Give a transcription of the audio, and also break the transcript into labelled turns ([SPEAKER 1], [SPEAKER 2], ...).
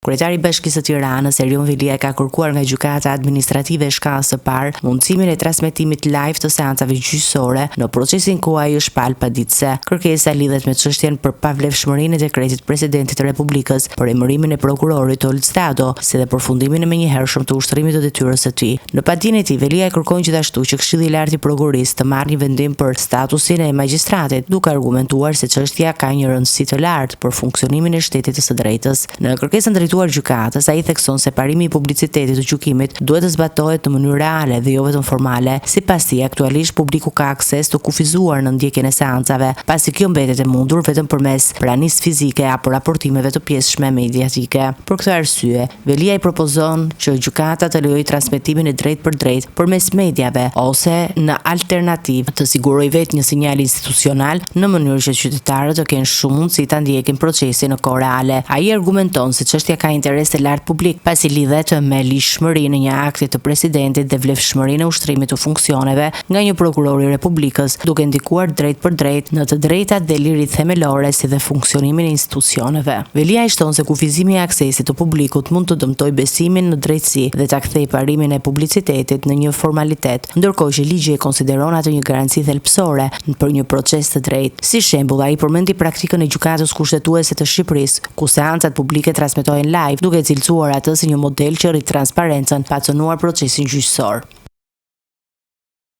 [SPEAKER 1] Kryetari i Bashkisë së Tiranës, Erion Velia, ka kërkuar nga gjykata administrative e shkallës së parë mundësimin e transmetimit live të seancave gjyqësore në procesin ku ai është palë paditëse. Kërkesa lidhet me çështjen për pavlefshmërinë e dekretit presidentit të Republikës për emërimin e prokurorit Old Stado, si dhe përfundimin e menjëhershëm të ushtrimit të detyrës së tij. Në padinën e tij, Velia e kërkon gjithashtu që Këshilli i Lartë i Prokurorisë të marrë një vendim për statusin e magjistratit, duke argumentuar se çështja ka një rëndësi të lartë për funksionimin e shtetit të së drejtës. Në kërkesën gjykatës, ai thekson se parimi i publicitetit të gjykimit duhet të zbatohet në mënyrë reale dhe jo vetëm formale, sipas tij aktualisht publiku ka akses të kufizuar në ndjekjen e seancave, pasi kjo mbetet e mundur vetëm përmes pranisë fizike apo raportimeve të pjesëshme mediatike. Për këtë arsye, Velia i propozon që gjykata të lejojë transmetimin e drejt për drejt përmes mediave ose në alternativë të sigurojë vetë një sinjal institucional në mënyrë që qytetarët të kenë shumë mundësi ta ndjekin procesin në kohë reale. Ai argumenton se çështja ka interes të lartë publik, pasi lidhet me lishmërinë e një akti të presidentit dhe vlefshmërinë e ushtrimit të funksioneve nga një prokuror i Republikës, duke ndikuar drejt për drejt në të drejtat dhe liritë themelore si dhe funksionimin e institucioneve. Velia i shton se kufizimi i aksesit të publikut mund të dëmtojë besimin në drejtësi dhe ta kthejë parimin e publicitetit në një formalitet, ndërkohë që ligji e konsideron atë një garanci thelbësore për një proces të drejtë. Si shembull, ai përmendi praktikën e gjykatës kushtetuese të Shqipërisë, ku seancat publike transmetohen live, duke cilësuar atë si një model që rrit transparencën pa cënuar procesin gjyqësor.